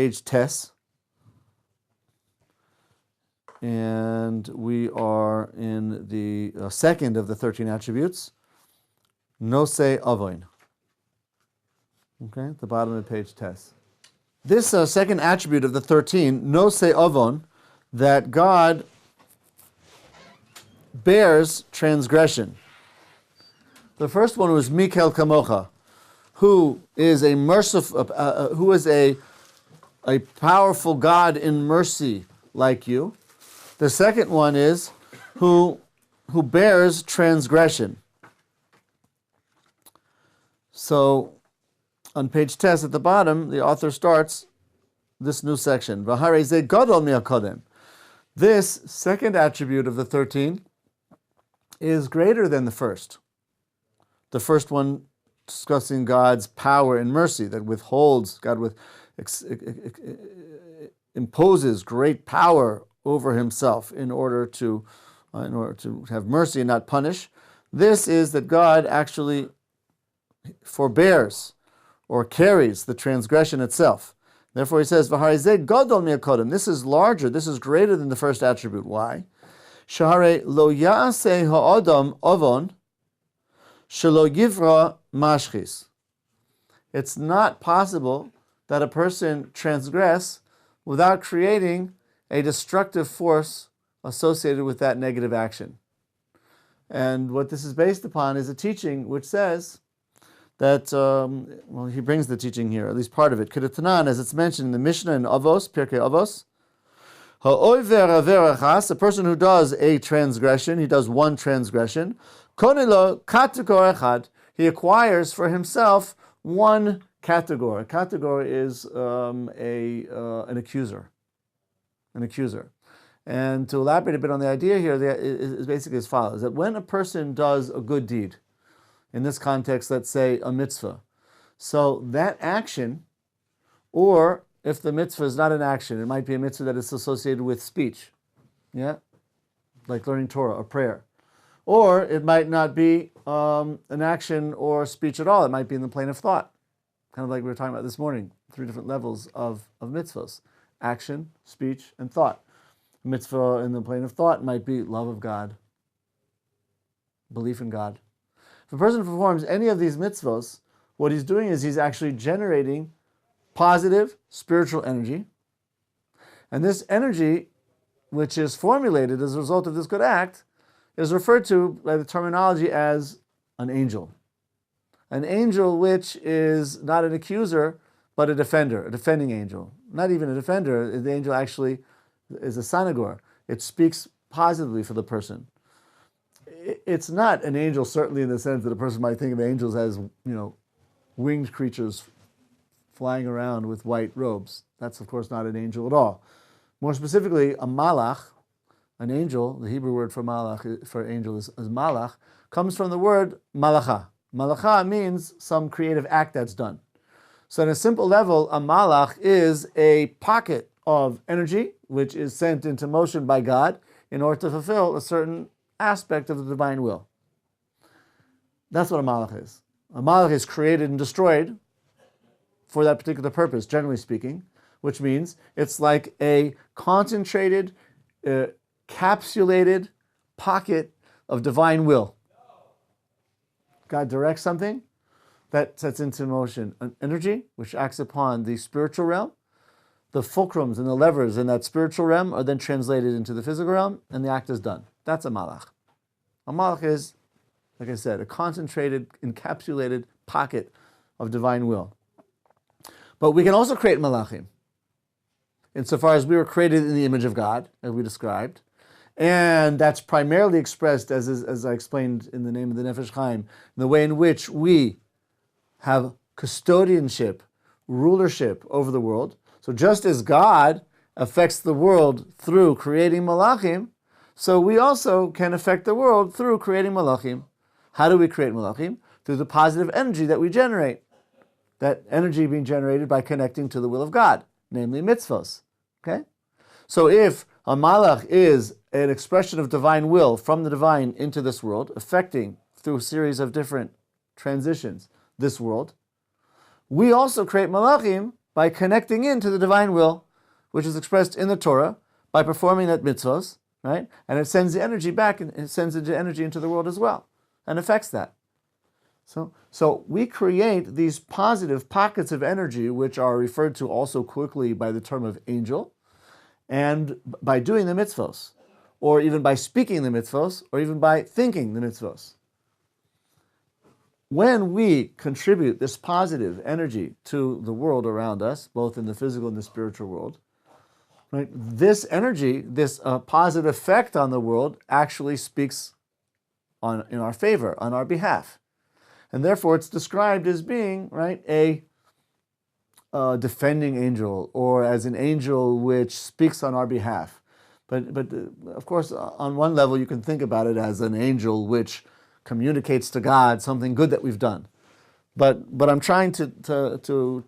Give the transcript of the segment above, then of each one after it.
page Tes. And we are in the second of the 13 attributes, Nosei Avoin. Okay, at the bottom of page Tes. This second attribute of the 13, Nosei Avon, that God bears transgression. The first one was Mikel Kamocha, who is a merciful, who is a powerful God in mercy like you. The second one is who bears transgression. So on page Tes at the bottom, the author starts this new section. This second attribute of the 13 is greater than the first. The first one discussing God's power and mercy that withholds, God imposes great power over himself in order to have mercy and not punish. This is that God actually forbears or carries the transgression itself. Therefore he says, this is larger, this is greater than the first attribute. Why? Shahare lo ya'aseh ha'adam avon shelo yivra mashchis. It's not possible that a person transgress without creating a destructive force associated with that negative action. And what this is based upon is a teaching which says that, he brings the teaching here, at least part of it. Kedetanan, as it's mentioned in the Mishnah in Avos, Pirkei Avos, ha'oiver averachas, a person who does a transgression, he does one transgression, konelo kategor echad, he acquires for himself one category. A category is an accuser. An accuser. And to elaborate a bit on the idea here, is basically as follows, that when a person does a good deed, in this context, let's say a mitzvah, so that action, or if the mitzvah is not an action, it might be a mitzvah that is associated with speech, yeah, like learning Torah or prayer. Or it might not be an action or speech at all. It might be in the plane of thought, kind of like we were talking about this morning, 3 different levels of mitzvahs: action, speech, and thought. Mitzvah in the plane of thought might be love of God, belief in God. If a person performs any of these mitzvahs, what he's doing is he's actually generating positive spiritual energy. And this energy, which is formulated as a result of this good act, is referred to by the terminology as an angel. An angel which is not an accuser, but a defender, a defending angel. Not even a defender, the angel actually is a sanagor. It speaks positively for the person. It's not an angel, certainly in the sense that a person might think of angels as, winged creatures flying around with white robes. That's, of course, not an angel at all. More specifically, a malach, an angel, the Hebrew word for malach, for angel is malach, comes from the word malacha. Malacha means some creative act that's done. So on a simple level, a malach is a pocket of energy which is sent into motion by God in order to fulfill a certain aspect of the divine will. That's what a malach is. A malach is created and destroyed for that particular purpose, generally speaking, which means it's like a concentrated, capsulated pocket of divine will. God directs something that sets into motion an energy which acts upon the spiritual realm. The fulcrums and the levers in that spiritual realm are then translated into the physical realm, and the act is done. That's a malach. A malach is, like I said, a concentrated, encapsulated pocket of divine will. But we can also create malachim, insofar as we were created in the image of God, as we described. And that's primarily expressed, as I explained in the name of the Nefesh Chaim, in the way in which we have custodianship, rulership over the world. So just as God affects the world through creating malachim, so we also can affect the world through creating malachim. How do we create malachim? Through the positive energy that we generate. That energy being generated by connecting to the will of God, namely mitzvos. Okay? So if a malach is an expression of divine will from the divine into this world, affecting through a series of different transitions this world, we also create malachim by connecting into the divine will, which is expressed in the Torah, by performing that mitzvos, right? And it sends the energy back, and it sends the energy into the world as well, and affects that. So we create these positive pockets of energy, which are referred to also quickly by the term of angel, and by doing the mitzvos, or even by speaking the mitzvos, or even by thinking the mitzvos. When we contribute this positive energy to the world around us, both in the physical and the spiritual world, right, this energy, this positive effect on the world, actually speaks in our favor, on our behalf. And therefore it's described as being, right, a defending angel, or as an angel which speaks on our behalf. But of course, on one level, you can think about it as an angel which communicates to God something good that we've done. But I'm trying to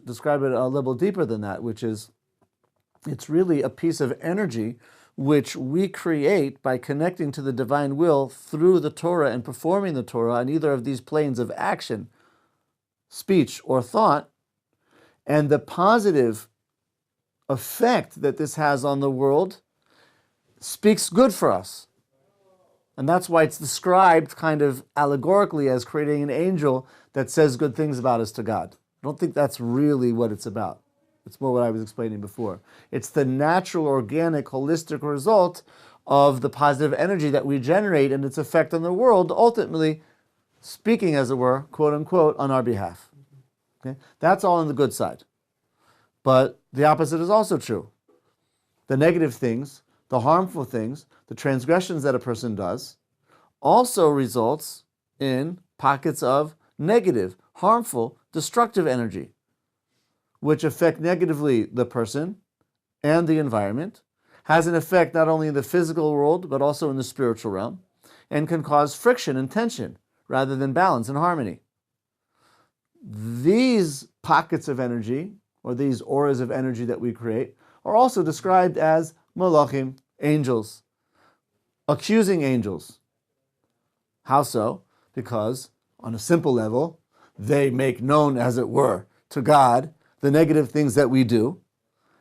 describe it a level deeper than that, which is it's really a piece of energy which we create by connecting to the divine will through the Torah and performing the Torah on either of these planes of action, speech, or thought, and the positive effect that this has on the world speaks good for us. And that's why it's described kind of allegorically as creating an angel that says good things about us to God. I don't think that's really what it's about. It's more what I was explaining before. It's the natural, organic, holistic result of the positive energy that we generate and its effect on the world, ultimately speaking, as it were, quote unquote, on our behalf. Okay? That's all on the good side. But the opposite is also true. The negative things, the harmful things, the transgressions that a person does, also results in pockets of negative, harmful, destructive energy, which affect negatively the person and the environment, has an effect not only in the physical world, but also in the spiritual realm, and can cause friction and tension rather than balance and harmony. These pockets of energy, or these auras of energy that we create, are also described as malachim, angels, accusing angels. How so? Because on a simple level, they make known, as it were, to God the negative things that we do,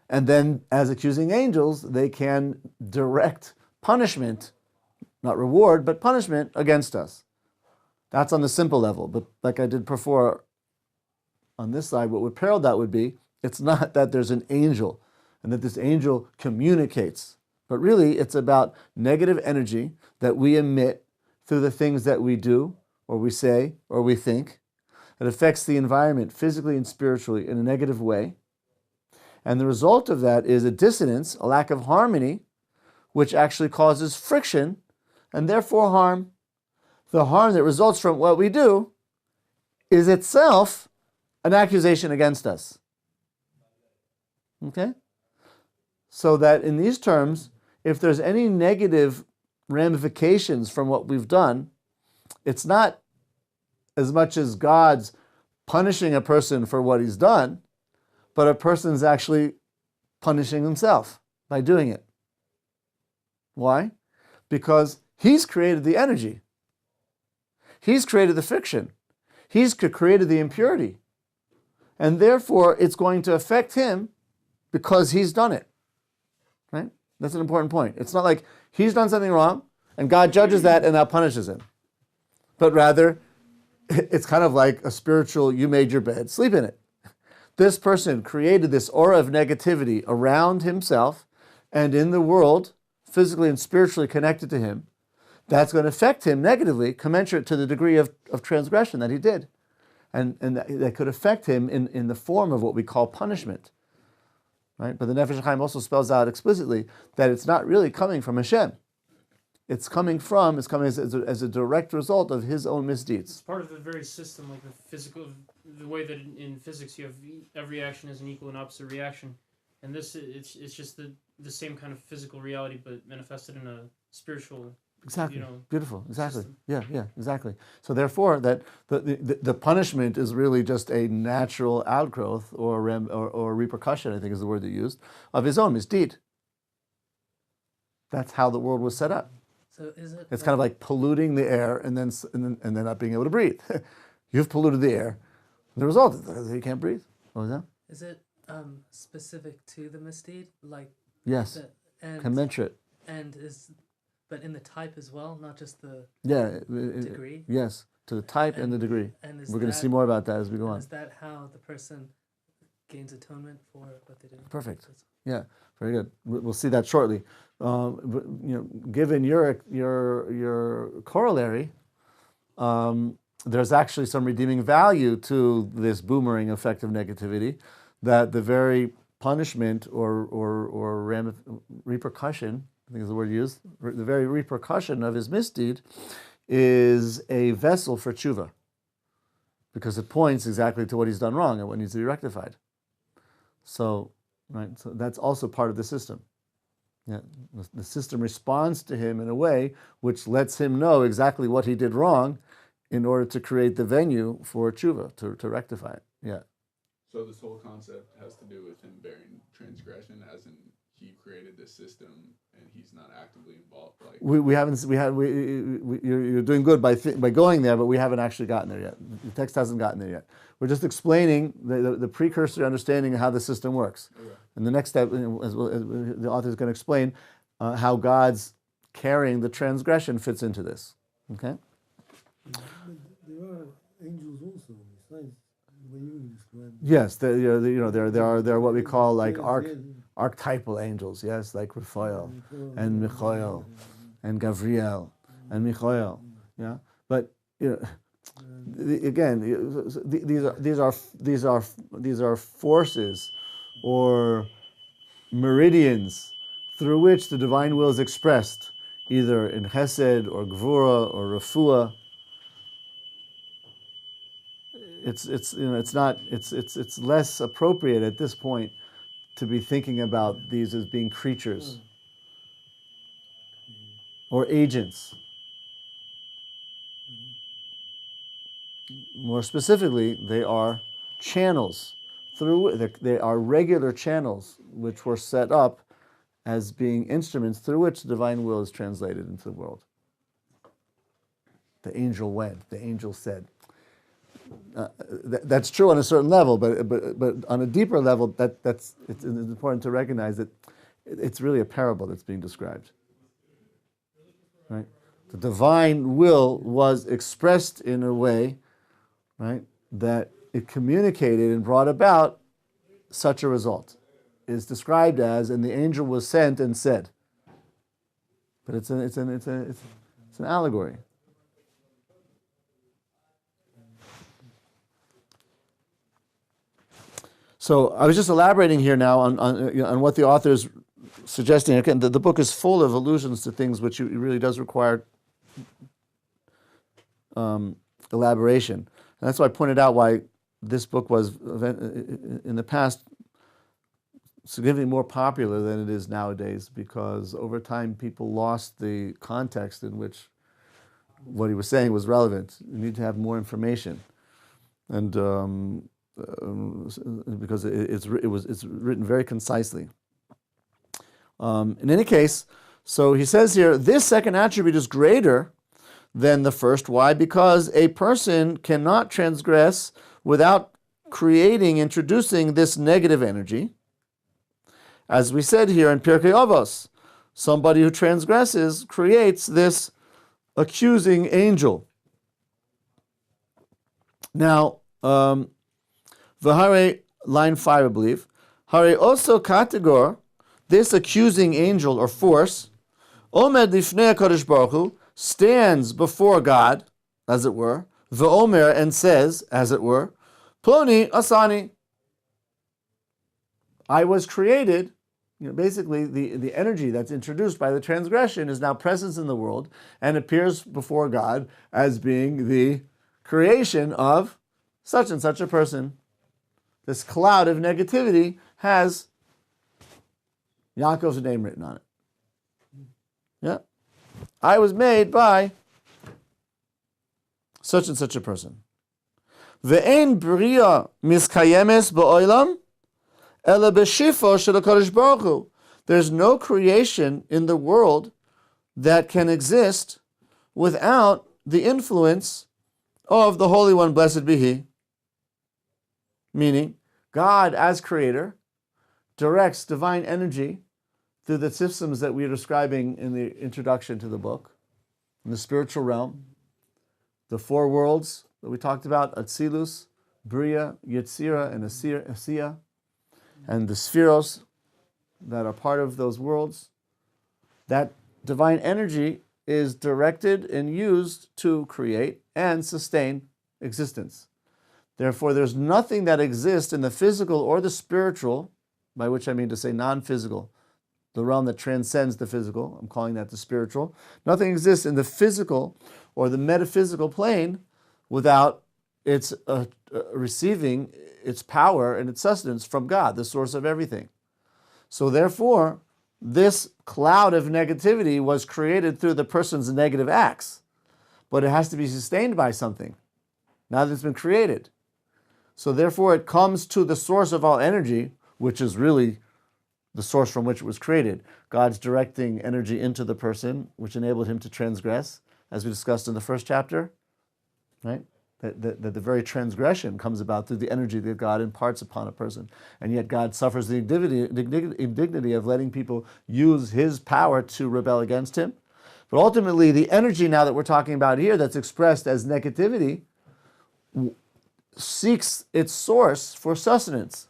and then as accusing angels, they can direct punishment, not reward, but punishment against us. That's on the simple level. But like I did before on this side, what would parallel that would be, it's not that there's an angel and that this angel communicates, but really it's about negative energy that we emit through the things that we do, or we say, or we think. It affects the environment physically and spiritually in a negative way. And the result of that is a dissonance, a lack of harmony, which actually causes friction and therefore harm. The harm that results from what we do is itself an accusation against us. Okay? So that in these terms, if there's any negative ramifications from what we've done, it's not as much as God's punishing a person for what he's done, but a person's actually punishing himself by doing it. Why? Because he's created the energy. He's created the friction. He's created the impurity. And therefore, it's going to affect him because he's done it. Right? That's an important point. It's not like he's done something wrong and God judges that and now punishes him. But rather, it's kind of like a spiritual, you made your bed, sleep in it. This person created this aura of negativity around himself and in the world, physically and spiritually connected to him. That's going to affect him negatively, commensurate to the degree of transgression that he did. And that could affect him in the form of what we call punishment. Right? But the Nefesh HaChaim also spells out explicitly that it's not really coming from Hashem. It's coming as a direct result of his own misdeeds. It's part of the very system, like the physical, the way that in physics you have every action is an equal and opposite reaction, and this it's just the same kind of physical reality, but manifested in a spiritual. Exactly. You know, beautiful. Exactly. system. Yeah. Exactly. So therefore, that the punishment is really just a natural outgrowth or repercussion, I think is the word they used, of his own misdeed. That's how the world was set up. So is it? It's kind of like polluting the air and then not being able to breathe. You've polluted the air. The result is that you can't breathe. What was that? Is it specific to the misdeed, like Yes, and commensurate. but in the type as well, not just the Yeah, degree. yes, to the type and the degree. And We're going to see more about that as we go on. Is that how the person gains atonement for what they did? Perfect. Yeah, very good. We'll see that shortly. Given your corollary, there's actually some redeeming value to this boomerang effect of negativity, that the very punishment or repercussion, I think is the word used, the very repercussion of his misdeed is a vessel for tshuva, because it points exactly to what he's done wrong and what needs to be rectified. So that's also part of the system. Yeah, the system responds to him in a way which lets him know exactly what he did wrong in order to create the venue for tshuva, to rectify it. Yeah. So this whole concept has to do with him bearing transgression, as in he created this system and he's not actively involved. Like you're doing good by going there, but we haven't actually gotten there yet. The text hasn't gotten there yet. We're just explaining the precursory understanding of how the system works. Okay. And the next step, as the author is going to explain how God's carrying the transgression fits into this. Okay. There are angels also besides when you describe. Yes, there are what we call like archetypal angels. Yes, like Raphael and Michael and Gabriel and Michael. Yeah, but again, these are forces or meridians through which the divine will is expressed, either in Chesed or Devorah or Refuah. It's less appropriate at this point to be thinking about these as being creatures or agents. More specifically, they are channels. They are regular channels which were set up as being instruments through which the divine will is translated into the world. The angel went. The angel said. That's true on a certain level, but on a deeper level, it's important to recognize that it's really a parable that's being described. Right? The divine will was expressed in a way, right, that it communicated and brought about such a result. It's described as, and the angel was sent and said. But it's an allegory. So I was just elaborating here now on what the author is suggesting. Again, the book is full of allusions to things which it really does require elaboration. And that's why I pointed out why this book was, in the past, significantly more popular than it is nowadays, because over time people lost the context in which what he was saying was relevant. You need to have more information. And because it's written very concisely. In any case, so he says here, this second attribute is greater than the first. Why? Because a person cannot transgress without introducing this negative energy. As we said here in Pirkei Avos, somebody who transgresses creates this accusing angel. Now, V'hare, line 5, I believe. Hare also kategor, this accusing angel or force, Omed lifnei HaKadosh Baruch Hu, stands before God, as it were, V'omer, and says, as it were, Ploni asani. I was created. Basically, the energy that's introduced by the transgression is now present in the world and appears before God as being the creation of such and such a person. This cloud of negativity has Yaakov's name written on it. Yeah. I was made by such and such a person. Ve'en bria miskayemes ba'olam ela b'shifo shel HaKadosh Baruch Hu. There's no creation in the world that can exist without the influence of the Holy One, blessed be He. Meaning, God, as creator, directs divine energy through the systems that we are describing in the introduction to the book, in the spiritual realm, the four worlds that we talked about, Atzilus, Bria, Yetzira, and Asiya, and the spheros that are part of those worlds. That divine energy is directed and used to create and sustain existence. Therefore, there's nothing that exists in the physical or the spiritual, by which I mean to say non-physical, the realm that transcends the physical. I'm calling that the spiritual. Nothing exists in the physical or the metaphysical plane without its receiving its power and its sustenance from God, the source of everything. So therefore, this cloud of negativity was created through the person's negative acts, but it has to be sustained by something, now that it's been created. So therefore, it comes to the source of all energy, which is really the source from which it was created. God's directing energy into the person, which enabled him to transgress, as we discussed in the first chapter, right? That the very transgression comes about through the energy that God imparts upon a person. And yet God suffers the indignity of letting people use his power to rebel against him. But ultimately, the energy now that we're talking about here that's expressed as negativity seeks its source for sustenance.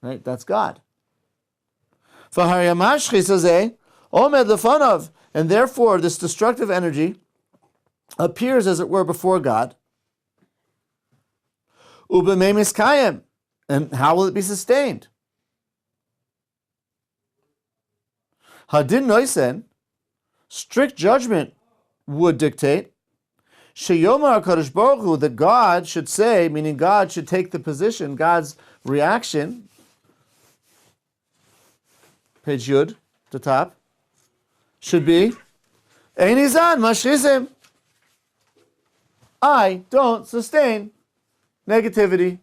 Right? That's God. And therefore, this destructive energy appears, as it were, before God. And how will it be sustained? Hadin noisen, strict judgment would dictate, Sheyomar HaKadosh Baruch Hu, that God should say, meaning God should take the position, God's reaction, page Yud, the top, should be, Einizan Mashrizim. I don't sustain negativity.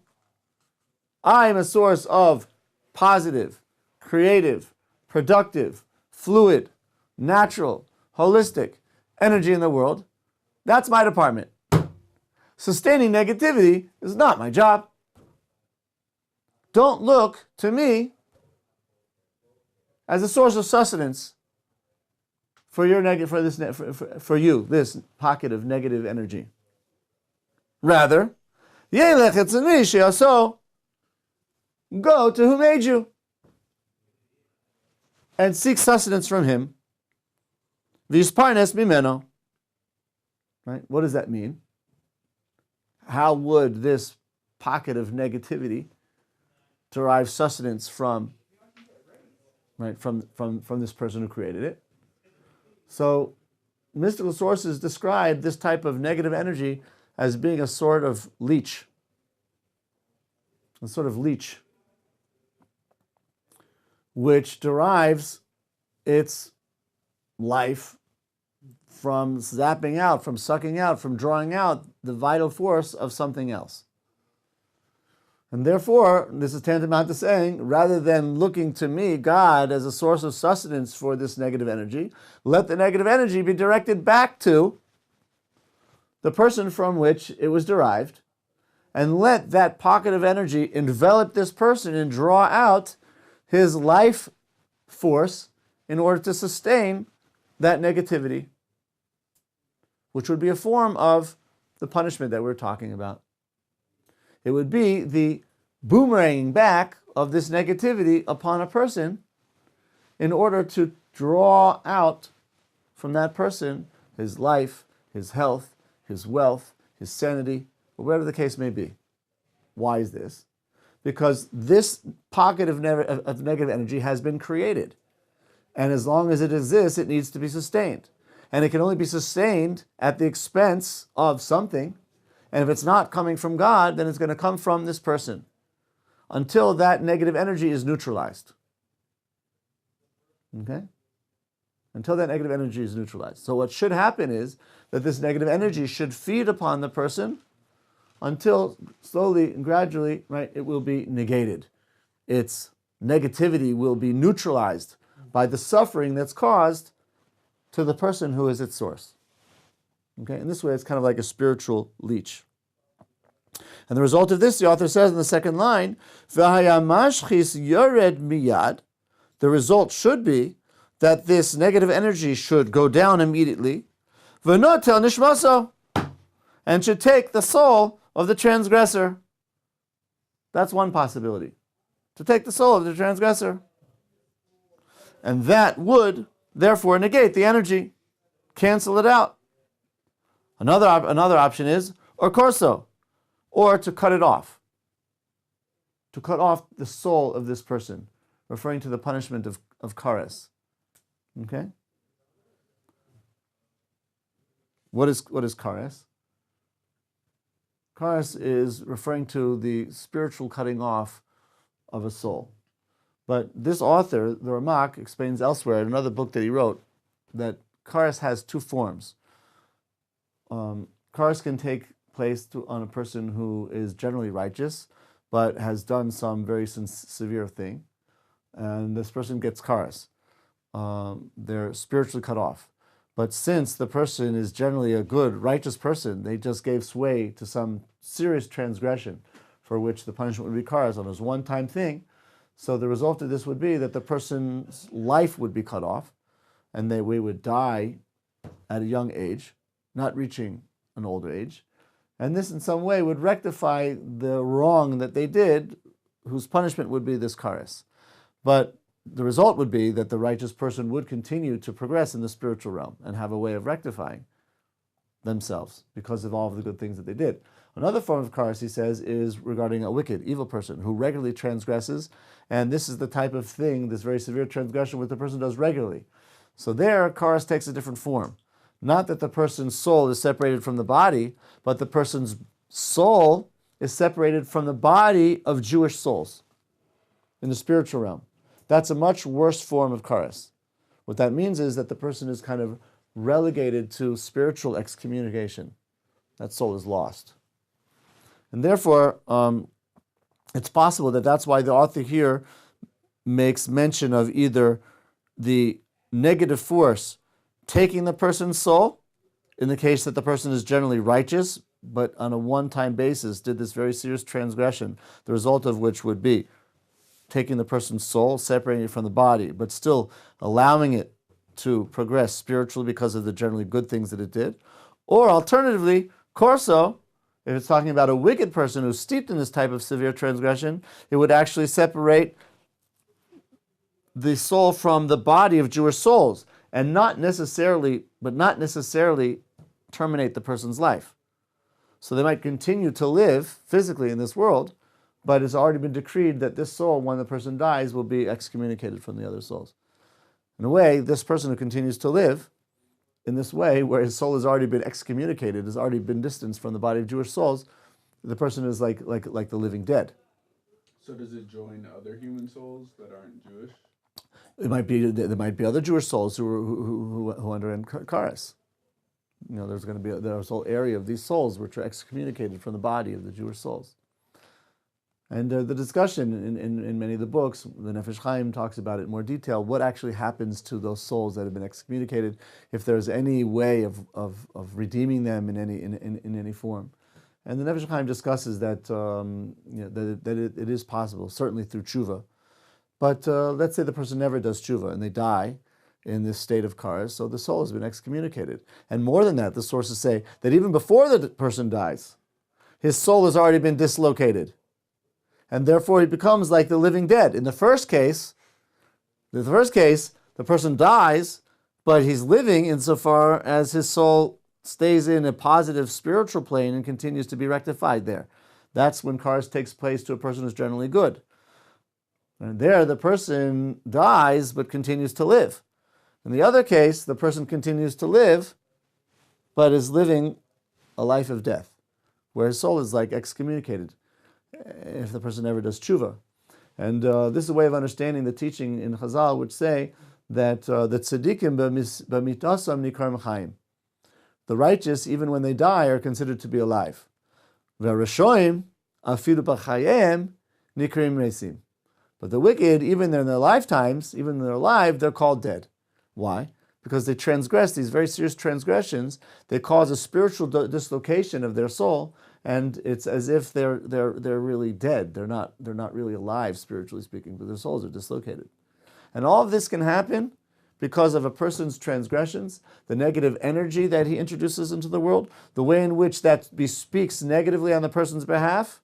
I am a source of positive, creative, productive, fluid, natural, holistic energy in the world. That's my department. Sustaining negativity is not my job. Don't look to me as a source of sustenance for your for you, this pocket of negative energy. Rather, go to who made you and seek sustenance from him. Visparnes mimeno. Right? What does that mean? How would this pocket of negativity derive sustenance from, right, from this person who created it? So mystical sources describe this type of negative energy as being a sort of leech. A sort of leech, which derives its life from zapping out, from sucking out, from drawing out the vital force of something else. And therefore, this is tantamount to saying, rather than looking to me, God, as a source of sustenance for this negative energy, let the negative energy be directed back to the person from which it was derived, and let that pocket of energy envelop this person and draw out his life force in order to sustain that negativity, which would be a form of the punishment that we're talking about. It would be the boomeranging back of this negativity upon a person in order to draw out from that person his life, his health, his wealth, his sanity, or whatever the case may be. Why is this? Because this pocket of negative energy has been created. And as long as it exists, it needs to be sustained. And it can only be sustained at the expense of something. And if it's not coming from God, then it's going to come from this person until that negative energy is neutralized. Okay? Until that negative energy is neutralized. So what should happen is that this negative energy should feed upon the person until slowly and gradually, right, it will be negated. Its negativity will be neutralized by the suffering that's caused to the person who is its source. Okay, in this way, it's kind of like a spiritual leech. And the result of this, the author says in the second line, "V'haya mashchis yored miyad." The result should be that this negative energy should go down immediately, v'notel nishmaso, and should take the soul of the transgressor. That's one possibility, to take the soul of the transgressor. And that would, therefore, negate the energy, cancel it out. Another option is, or corso, or to cut it off. To cut off the soul of this person, referring to the punishment of kares. Okay? What is kares? Kares is referring to the spiritual cutting off of a soul. But this author, the Ramak, explains elsewhere in another book that he wrote that kares has two forms. Kares can take place on a person who is generally righteous, but has done some very severe thing, and this person gets kares. They're spiritually cut off. But since the person is generally a good, righteous person, they just gave sway to some serious transgression for which the punishment would be kares on this one-time thing. So the result of this would be that the person's life would be cut off, and we would die at a young age, not reaching an older age. And this in some way would rectify the wrong that they did, whose punishment would be this kares. But the result would be that the righteous person would continue to progress in the spiritual realm and have a way of rectifying themselves because of all of the good things that they did. Another form of kares, he says, is regarding a wicked, evil person who regularly transgresses, and this is the type of thing, this very severe transgression, which the person does regularly. So there, kares takes a different form. Not that the person's soul is separated from the body, but the person's soul is separated from the body of Jewish souls in the spiritual realm. That's a much worse form of kares. What that means is that the person is kind of relegated to spiritual excommunication. That soul is lost. And therefore, it's possible that that's why the author here makes mention of either the negative force taking the person's soul, in the case that the person is generally righteous, but on a one-time basis did this very serious transgression, the result of which would be taking the person's soul, separating it from the body, but still allowing it to progress spiritually because of the generally good things that it did. Or alternatively, corso, if it's talking about a wicked person who's steeped in this type of severe transgression, it would actually separate the soul from the body of Jewish souls, and not necessarily terminate the person's life. So they might continue to live physically in this world, but it's already been decreed that this soul, when the person dies, will be excommunicated from the other souls. In a way, this person who continues to live in this way, where his soul has already been excommunicated, has already been distanced from the body of Jewish souls, the person is like the living dead. So does it join other human souls that aren't Jewish? There might be other Jewish souls who underwent kares. You know, there's a whole area of these souls which are excommunicated from the body of the Jewish souls. And the discussion in many of the books, the Nefesh Chaim talks about it in more detail, what actually happens to those souls that have been excommunicated, if there's any way of redeeming them in any form. And the Nefesh Chaim discusses that, it is possible, certainly through tshuva. But let's say the person never does tshuva and they die in this state of kares, so the soul has been excommunicated. And more than that, the sources say that even before the person dies, his soul has already been dislocated. And therefore he becomes like the living dead. In the first case, the person dies, but he's living insofar as his soul stays in a positive spiritual plane and continues to be rectified there. That's when kares takes place to a person who's generally good. And there the person dies but continues to live. In the other case, the person continues to live but is living a life of death, where his soul is like excommunicated if the person never does tshuva. And this is a way of understanding the teaching in Chazal, which say that the tzaddikim b'mitasam nikar m'chaim. The righteous, even when they die, are considered to be alive. V'rashoim afilu b'chayim nikrim resim. But the wicked, even in their lifetimes, even when they're alive, they're called dead. Why? Because they transgress these very serious transgressions. They cause a spiritual dislocation of their soul, and it's as if they're really dead. They're not really alive, spiritually speaking, but their souls are dislocated. And all of this can happen because of a person's transgressions, the negative energy that he introduces into the world, the way in which that speaks negatively on the person's behalf,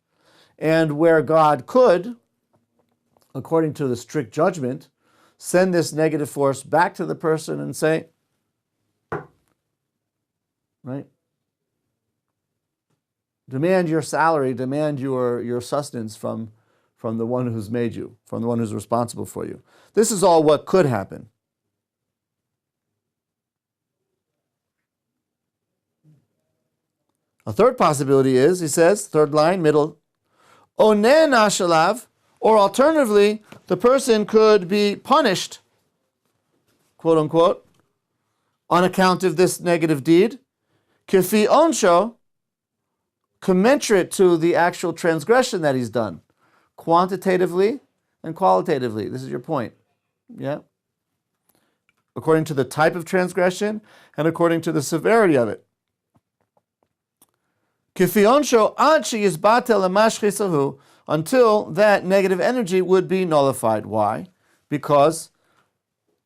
and where God could, according to the strict judgment, send this negative force back to the person and say, right? Demand your salary, demand your sustenance from the one who's made you, from the one who's responsible for you. This is all what could happen. A third possibility is, he says, third line, middle, Oneh nashalav, or alternatively, the person could be punished, quote unquote, on account of this negative deed, kifi onsho, commensurate to the actual transgression that he's done, quantitatively and qualitatively. This is your point. Yeah? According to the type of transgression and according to the severity of it. Until that negative energy would be nullified. Why? Because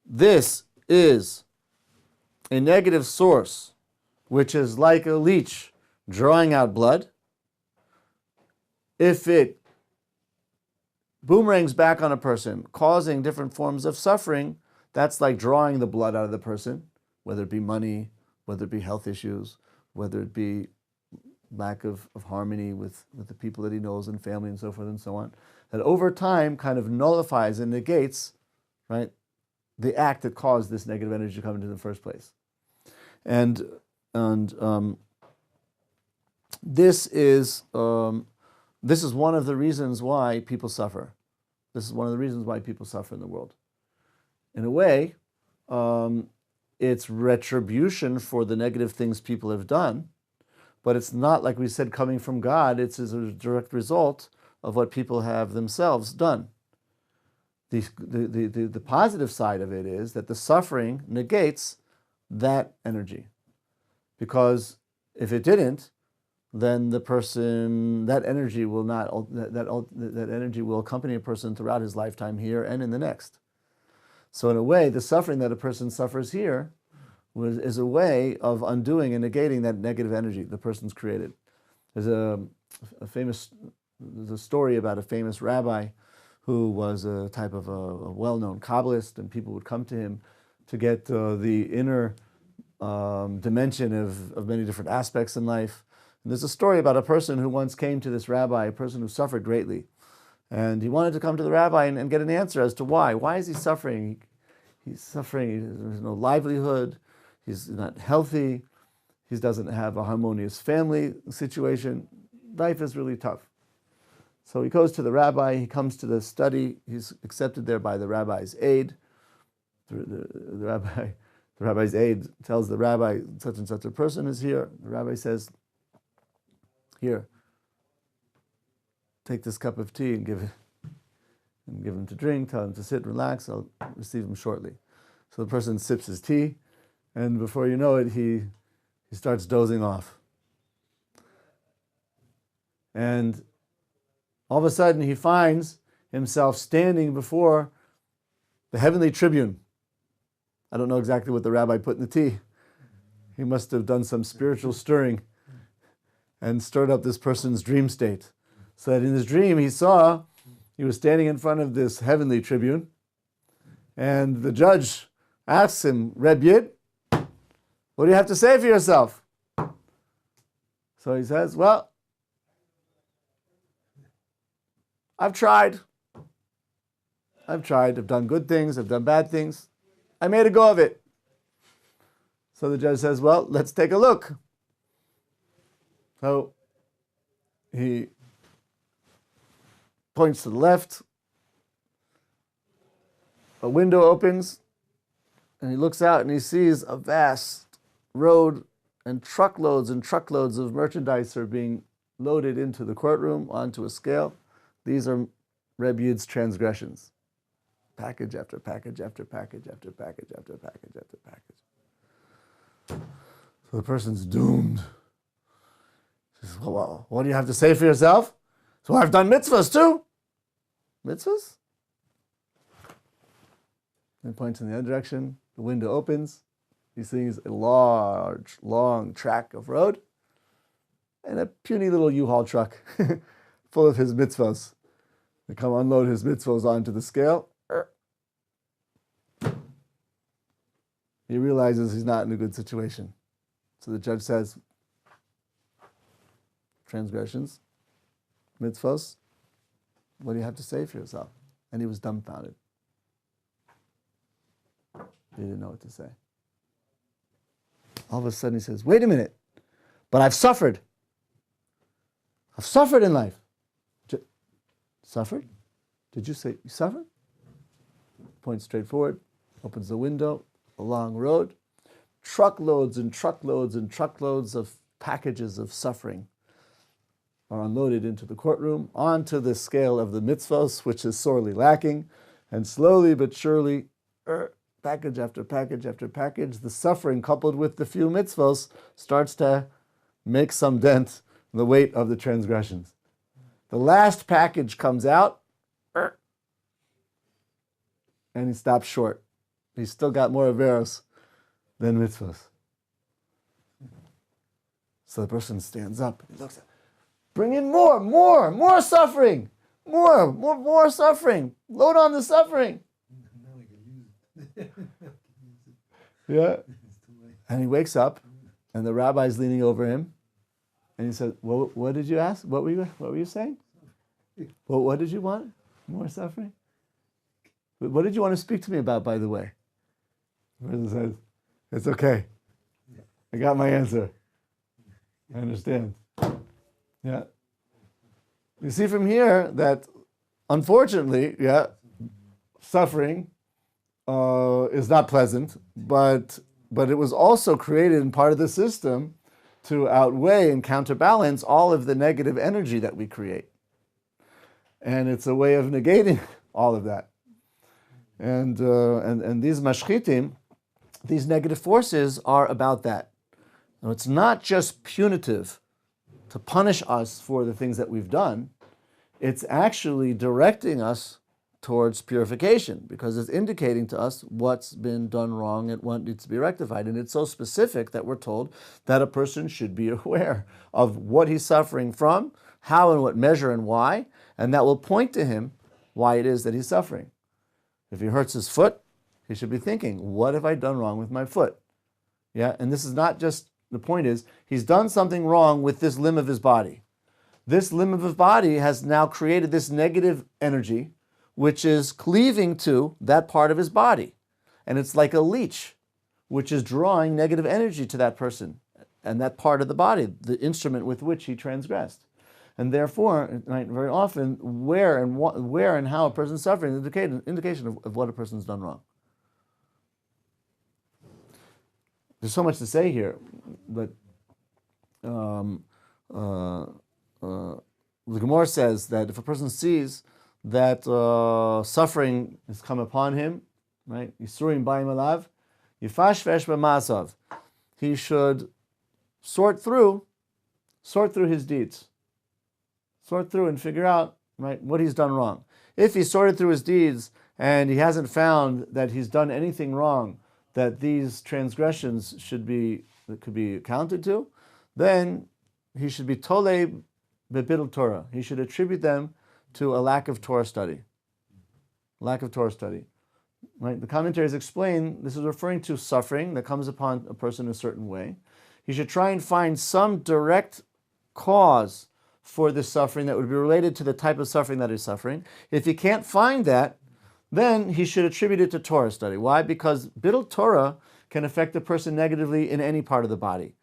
this is a negative source, which is like a leech drawing out blood. If it boomerangs back on a person, causing different forms of suffering, that's like drawing the blood out of the person, whether it be money, whether it be health issues, whether it be lack of harmony with the people that he knows and family and so forth and so on, that over time kind of nullifies and negates, right, the act that caused this negative energy to come into the first place. And this is one of the reasons why people suffer. This is one of the reasons why people suffer in the world. In a way, it's retribution for the negative things people have done, but it's not, like we said, coming from God. It's as a direct result of what people have themselves done. The positive side of it is that the suffering negates that energy. Because if it didn't, then the person, that energy will not, that energy will accompany a person throughout his lifetime here and in the next. So in a way, the suffering that a person suffers here is a way of undoing and negating that negative energy the person's created. There's a story about a famous rabbi who was a type of a well-known Kabbalist, and people would come to him to get the inner dimension of many different aspects in life. And there's a story about a person who once came to this rabbi, a person who suffered greatly. And he wanted to come to the rabbi and get an answer as to why. Why is he suffering? He's suffering, there's no livelihood, he's not healthy, he doesn't have a harmonious family situation. Life is really tough. So he goes to the rabbi, he comes to the study, he's accepted there by the rabbi's aide. The rabbi's aide tells the rabbi, such and such a person is here. The rabbi says, here, take this cup of tea and give him to drink, tell him to sit, relax, I'll receive him shortly. So the person sips his tea, and before you know it, he starts dozing off. And all of a sudden, he finds himself standing before the heavenly tribune. I don't know exactly what the rabbi put in the tea. He must have done some spiritual stirring and stirred up this person's dream state. So that in his dream, he was standing in front of this heavenly tribune, and the judge asks him, Rabbi, what do you have to say for yourself? So he says, well, I've tried. I've done good things, I've done bad things. I made a go of it. So the judge says, well, let's take a look. So he points to the left. A window opens, and he looks out and he sees a vast road, and truckloads of merchandise are being loaded into the courtroom onto a scale. These are Reb Yid's transgressions. Package after package after package after package after package after package. So the person's doomed. He says, well, what do you have to say for yourself? So I've done mitzvahs too. Mitzvahs? And points in the other direction. The window opens. He sees a large, long track of road and a puny little U-Haul truck full of his mitzvahs. They come unload his mitzvahs onto the scale. He realizes he's not in a good situation. So the judge says, transgressions, mitzvahs, what do you have to say for yourself? And he was dumbfounded. He didn't know what to say. All of a sudden he says, wait a minute, but I've suffered. I've suffered in life. Suffered? Did you say you suffered? Points straight forward, opens the window, a long road, truckloads and truckloads and truckloads of packages of suffering are unloaded into the courtroom, onto the scale of the mitzvahs, which is sorely lacking, and slowly but surely, package after package after package, the suffering coupled with the few mitzvahs starts to make some dent in the weight of the transgressions. The last package comes out, and he stops short. He's still got more averos than mitzvahs. So the person stands up and he looks at, bring in more suffering, more suffering. Load on the suffering. Yeah. And he wakes up, and the rabbi's leaning over him, and he says, well, what did you ask? What were you saying? Well, what did you want? More suffering? What did you want to speak to me about, by the way? The person says, it's okay. I got my answer. I understand. Yeah. You see from here that, unfortunately, suffering is not pleasant, but it was also created in part of the system to outweigh and counterbalance all of the negative energy that we create. And it's a way of negating all of that. And these mashchitim, these negative forces are about that. Now, it's not just punitive to punish us for the things that we've done. It's actually directing us towards purification, because it's indicating to us what's been done wrong and what needs to be rectified. And it's so specific that we're told that a person should be aware of what he's suffering from, how and what measure and why, and that will point to him why it is that he's suffering. If he hurts his foot, he should be thinking, what have I done wrong with my foot? Yeah, and this is not just, the point is, he's done something wrong with this limb of his body. This limb of his body has now created this negative energy, which is cleaving to that part of his body. And it's like a leech, which is drawing negative energy to that person and that part of the body, the instrument with which he transgressed. And therefore, right, very often, where and how a person's suffering is an indication of what a person's done wrong. There's so much to say here, but the Gemara says that if a person sees that suffering has come upon him, right? Yisurim ba'im alav, yifashvesh b'ma'asav. He should sort through his deeds. Sort through and figure out, right, what he's done wrong. If he sorted through his deeds and he hasn't found that he's done anything wrong that these transgressions could be accounted to, then he should be tolei bebittul Torah. He should attribute them to a lack of Torah study. Lack of Torah study. Right? The commentaries explain this is referring to suffering that comes upon a person in a certain way. He should try and find some direct cause for this suffering that would be related to the type of suffering that he's suffering. If he can't find that, then he should attribute it to Torah study. Why? Because bittul Torah can affect a person negatively in any part of the body.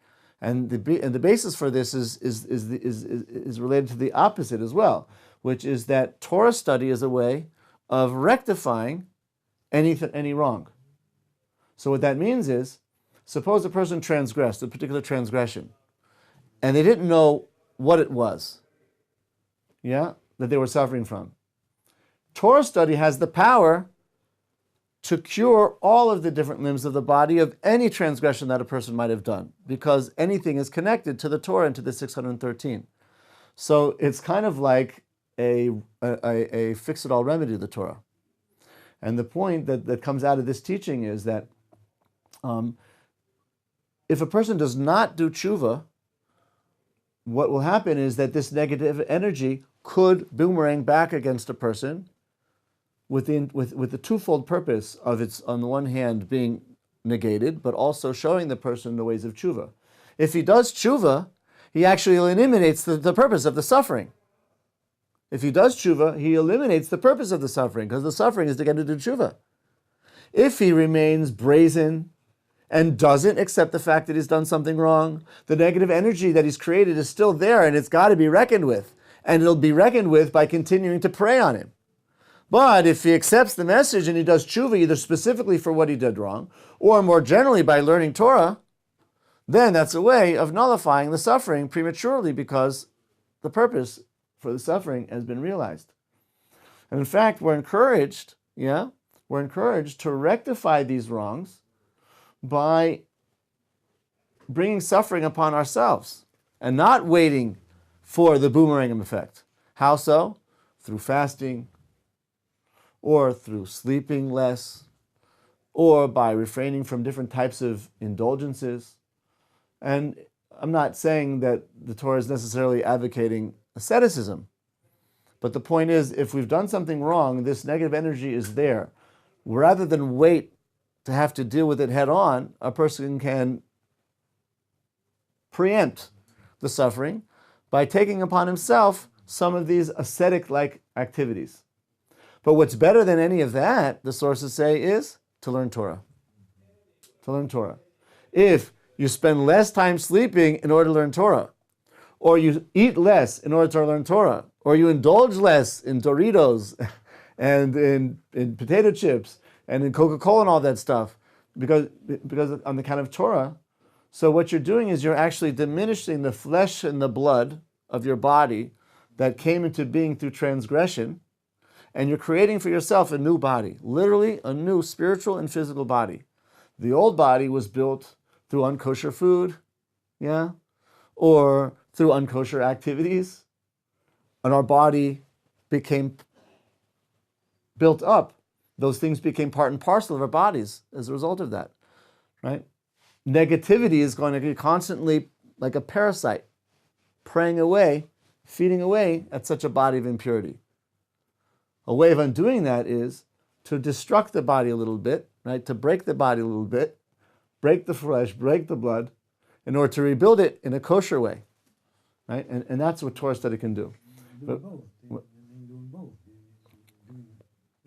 And the basis for this is related to the opposite as well, which is that Torah study is a way of rectifying any wrong. So what that means is, suppose a person transgressed a particular transgression, and they didn't know what it was, that they were suffering from. Torah study has the power to cure all of the different limbs of the body of any transgression that a person might have done, because anything is connected to the Torah and to the 613. So it's kind of like a fix-it-all remedy to the Torah. And the point that comes out of this teaching is that if a person does not do tshuva, what will happen is that this negative energy could boomerang back against a person with the twofold purpose of its, on the one hand, being negated, but also showing the person the ways of tshuva. If he does tshuva, he actually eliminates the purpose of the suffering. If he does tshuva, he eliminates the purpose of the suffering, because the suffering is to get to do tshuva. If he remains brazen and doesn't accept the fact that he's done something wrong, the negative energy that he's created is still there, and it's got to be reckoned with. And it'll be reckoned with by continuing to prey on him. But if he accepts the message and he does tshuva, either specifically for what he did wrong, or more generally by learning Torah, then that's a way of nullifying the suffering prematurely, because the purpose for the suffering has been realized. And in fact, we're encouraged to rectify these wrongs by bringing suffering upon ourselves and not waiting for the boomerang effect. How so? Through fasting, or through sleeping less, or by refraining from different types of indulgences. And I'm not saying that the Torah is necessarily advocating asceticism, but the point is, if we've done something wrong, this negative energy is there. Rather than wait to have to deal with it head on, a person can preempt the suffering by taking upon himself some of these ascetic-like activities. But what's better than any of that, the sources say, is to learn Torah. To learn Torah. If you spend less time sleeping in order to learn Torah, or you eat less in order to learn Torah, or you indulge less in Doritos and in potato chips and in Coca-Cola and all that stuff, because on the account of Torah, so what you're doing is you're actually diminishing the flesh and the blood of your body that came into being through transgression, and you're creating for yourself a new body, literally a new spiritual and physical body. The old body was built through unkosher food, or through unkosher activities, and our body became built up. Those things became part and parcel of our bodies as a result of that, right? Negativity is going to be constantly like a parasite, preying away, feeding away at such a body of impurity. A way of undoing that is to destruct the body a little bit, right? To break the body a little bit, break the flesh, break the blood, in order to rebuild it in a kosher way, right? And that's what Torah study can do. Doing both. They're doing both. They're doing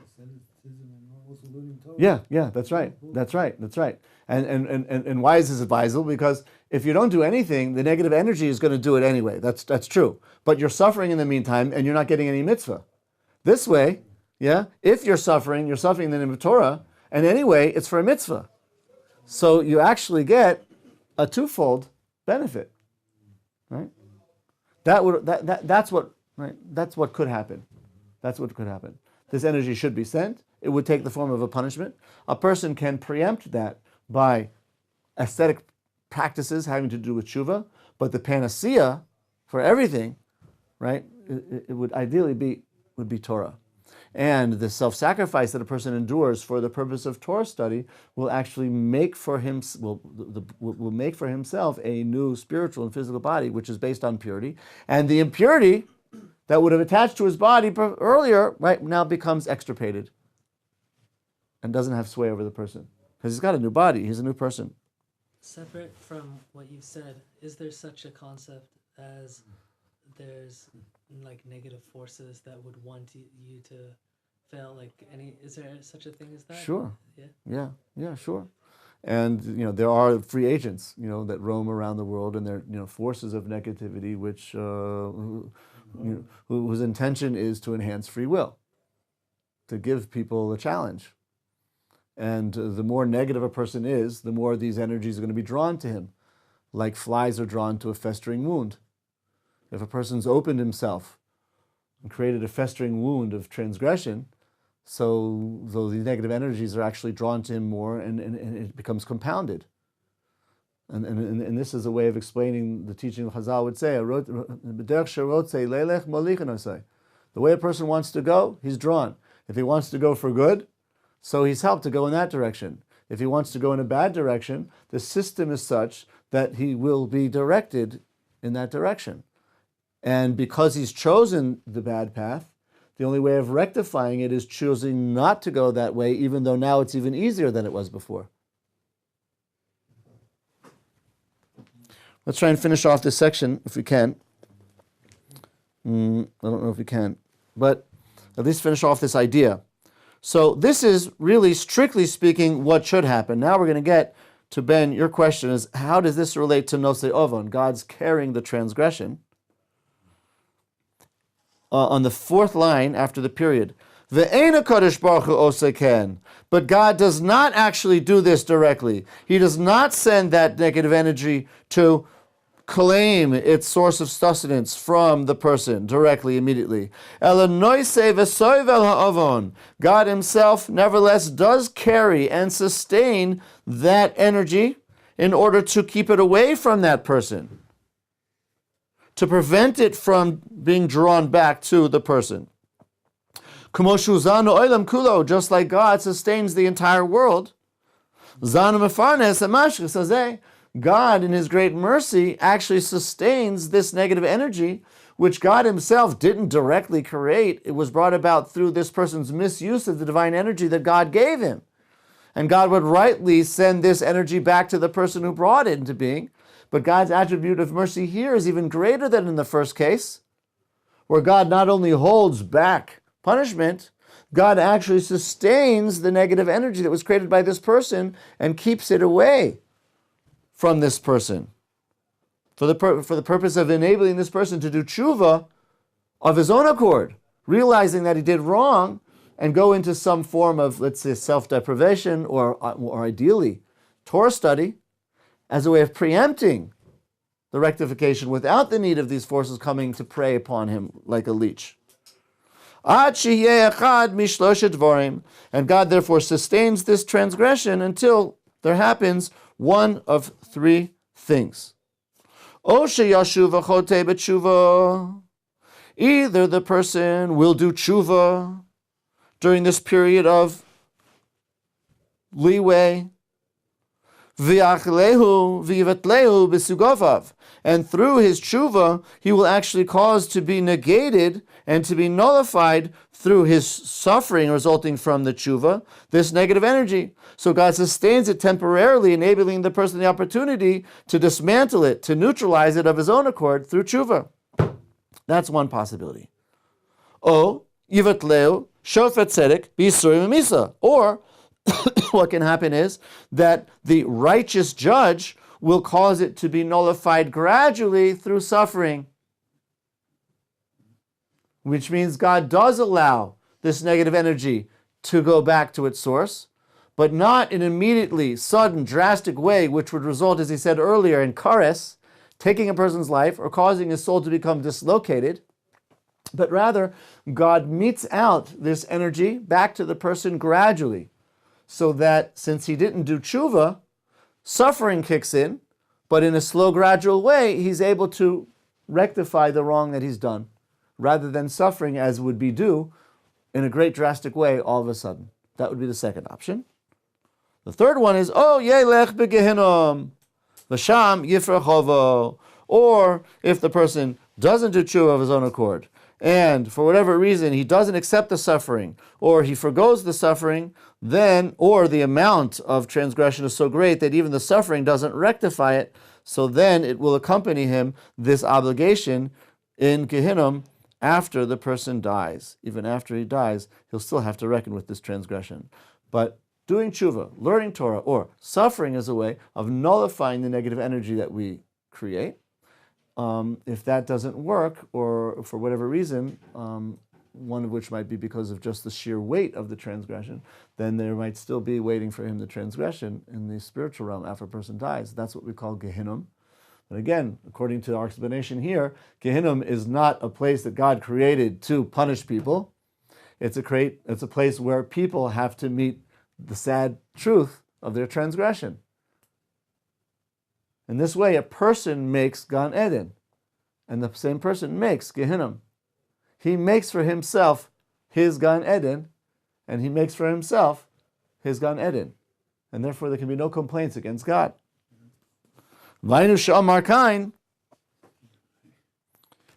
asceticism and also learning Torah. Yeah, that's right. And why is this advisable? Because if you don't do anything, the negative energy is going to do it anyway. That's true. But you're suffering in the meantime, and you're not getting any mitzvah. This way, if you're suffering in the name of Torah, and anyway, it's for a mitzvah. So you actually get a twofold benefit, right? That's what could happen. That's what could happen. This energy should be sent. It would take the form of a punishment. A person can preempt that by ascetic practices having to do with tshuva, but the panacea for everything, right? It would ideally be Torah. And the self-sacrifice that a person endures for the purpose of Torah study will actually make for him will make for himself a new spiritual and physical body, which is based on purity. And the impurity that would have attached to his body earlier, right now becomes extirpated and doesn't have sway over the person, because he's got a new body. He's a new person. Separate from what you've said, is there such a concept as there's like negative forces that would want you to fail? Like is there such a thing as that? Sure. Yeah, Sure. And there are free agents that roam around the world, and they're forces of negativity which whose intention is to enhance free will, to give people a challenge. And the more negative a person is, the more these energies are going to be drawn to him, like flies are drawn to a festering wound. If a person's opened himself and created a festering wound of transgression, So these negative energies are actually drawn to him more, and it becomes compounded. And this is a way of explaining the teaching of Chazal would say, the way a person wants to go, he's drawn. If he wants to go for good, so he's helped to go in that direction. If he wants to go in a bad direction, the system is such that he will be directed in that direction. And because he's chosen the bad path, the only way of rectifying it is choosing not to go that way, even though now it's even easier than it was before. Let's try and finish off this section, if we can. I don't know if we can, but at least finish off this idea. So this is really, strictly speaking, what should happen. Now we're going to get to, Ben, your question is, how does this relate to Nosei Ovon, God's carrying the transgression? On the fourth line after the period, Ve'ena Kadosh Baruch Hu oseh ken. But God does not actually do this directly. He does not send that negative energy to claim its source of sustenance from the person directly, immediately. God himself, nevertheless, does carry and sustain that energy in order to keep it away from that person, to prevent it from being drawn back to the person. Just like God sustains the entire world, God, in his great mercy, actually sustains this negative energy, which God himself didn't directly create. It was brought about through this person's misuse of the divine energy that God gave him. And God would rightly send this energy back to the person who brought it into being. But God's attribute of mercy here is even greater than in the first case, where God not only holds back punishment, God actually sustains the negative energy that was created by this person and keeps it away from this person for the purpose of enabling this person to do tshuva of his own accord, realizing that he did wrong, and go into some form of, let's say, self-deprivation or ideally Torah study as a way of preempting the rectification without the need of these forces coming to prey upon him like a leech. And God therefore sustains this transgression until there happens one of three things. Either the person will do tshuva during this period of leeway, and through his tshuva, he will actually cause to be negated and to be nullified through his suffering resulting from the tshuva, this negative energy. So God sustains it temporarily, enabling the person the opportunity to dismantle it, to neutralize it of his own accord through tshuva. That's one possibility. O yivatleu shofet tzedek b'yisurim misa. Or what can happen is that the righteous judge will cause it to be nullified gradually through suffering, which means God does allow this negative energy to go back to its source, but not in an immediately, sudden, drastic way, which would result, as he said earlier, in kares, taking a person's life or causing his soul to become dislocated, but rather God metes out this energy back to the person gradually, so that since he didn't do tshuva, suffering kicks in, but in a slow, gradual way, he's able to rectify the wrong that he's done, rather than suffering as would be due in a great drastic way all of a sudden. That would be the second option. The third one is, yelech begehinnom, v'sham yifrachovo. Or if the person doesn't do tshuva of his own accord, and for whatever reason he doesn't accept the suffering, or he forgoes the suffering, then, or the amount of transgression is so great that even the suffering doesn't rectify it, so then it will accompany him, this obligation, in Gehinnom after the person dies. Even after he dies, he'll still have to reckon with this transgression. But doing tshuva, learning Torah, or suffering is a way of nullifying the negative energy that we create. If that doesn't work, or for whatever reason, one of which might be because of just the sheer weight of the transgression, then there might still be waiting for him the transgression in the spiritual realm after a person dies. That's what we call Gehinnom. But again, according to our explanation here, Gehinnom is not a place that God created to punish people. it's a place where people have to meet the sad truth of their transgression. In this way, a person makes Gan Eden, and the same person makes Gehinnom. He makes for himself his Gan Eden, and he makes for himself his Gan Eden. And therefore there can be no complaints against God. Vainu she'amar Cain,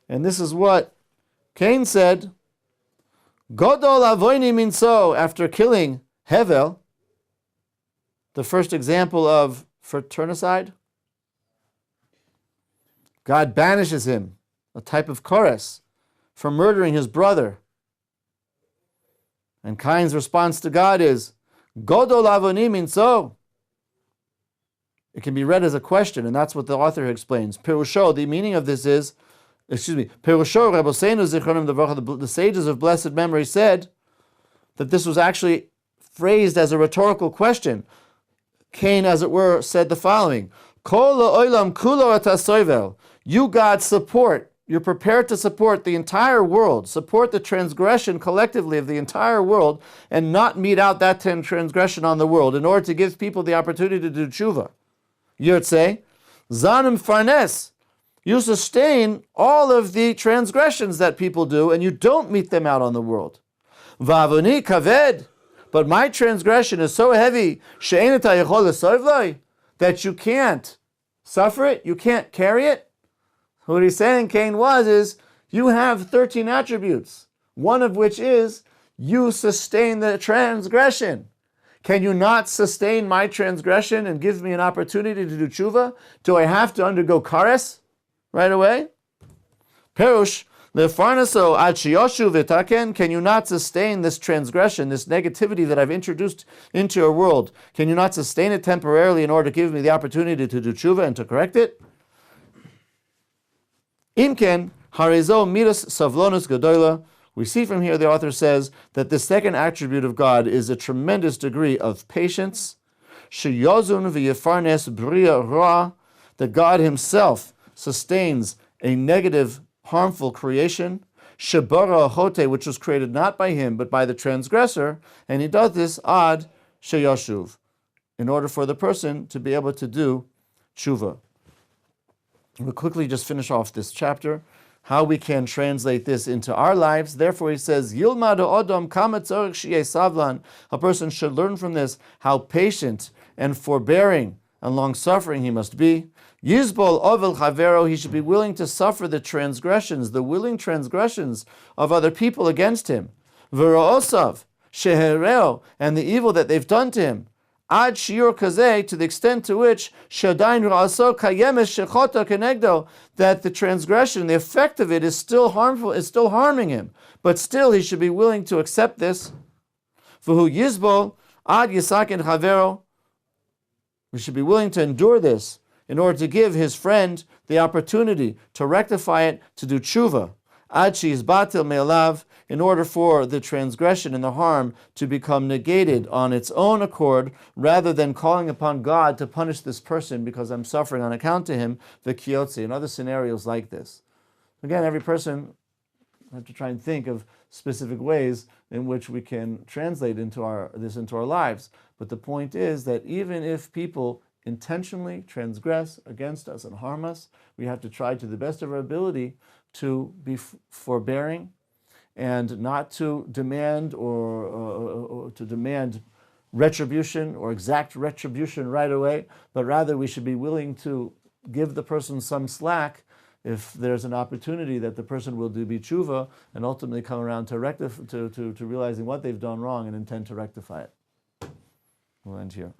and this is what Cain said, Godol avoini minso, after killing Hevel, the first example of fratricide. God banishes him, a type of chorus, for murdering his brother. And Cain's response to God is, Godol avoni minso. It can be read as a question, and that's what the author explains. Pirusho, the meaning of this is, Pirusho, Rabbeinu Zichronim Devorah, the sages of blessed memory said that this was actually phrased as a rhetorical question. Cain, as it were, said the following, Kol ha'olam kulo ata soivel. You, God, support. You're prepared to support the entire world, support the transgression collectively of the entire world, and not mete out that transgression on the world in order to give people the opportunity to do tshuva. Yirtzeh, zanim farnes. You sustain all of the transgressions that people do, and you don't mete them out on the world. Vavoni kaved. But my transgression is so heavy, that you can't suffer it, you can't carry it. What he's saying, Cain, is you have 13 attributes, one of which is you sustain the transgression. Can you not sustain my transgression and give me an opportunity to do tshuva? Do I have to undergo kares right away? Perush, lefarnaso ad sheyoshu v'taken. Can you not sustain this transgression, this negativity that I've introduced into your world? Can you not sustain it temporarily in order to give me the opportunity to do tshuva and to correct it? Imken harezo midas savlonus gedola. We see from here the author says that the second attribute of God is a tremendous degree of patience. Sheyozun v'yefarnes bria ra, that God Himself sustains a negative, harmful creation. Shebara hote, which was created not by Him but by the transgressor, and He does this ad sheyoshuv, in order for the person to be able to do tshuva. We'll quickly just finish off this chapter, how we can translate this into our lives. Therefore, he says, Yilmad odom kama tzorich sheyeh savlan. A person should learn from this how patient and forbearing and long-suffering he must be. Yizbol ovel chavero, he should be willing to suffer the transgressions, the willing transgressions of other people against him. V'ra'osav shehereo, and the evil that they've done to him. Ad shiur kazeh, to the extent to which shadain ra'aso kayemes shechota kenegdo, that the transgression, the effect of it is still harmful, is still harming him. But still he should be willing to accept this. V'hu yizbol ad yisakin chavero, we should be willing to endure this in order to give his friend the opportunity to rectify it, to do tshuva. Ad she'izbatil me'alav, in order for the transgression and the harm to become negated on its own accord, rather than calling upon God to punish this person because I'm suffering on account to him, the kiyotzi, and other scenarios like this. Again, every person have to try and think of specific ways in which we can translate into our lives. But the point is that even if people intentionally transgress against us and harm us, we have to try to the best of our ability to be forbearing and not to demand or to demand retribution or exact retribution right away, but rather we should be willing to give the person some slack if there's an opportunity that the person will do tshuva and ultimately come around to realizing what they've done wrong and intend to rectify it. We'll end here.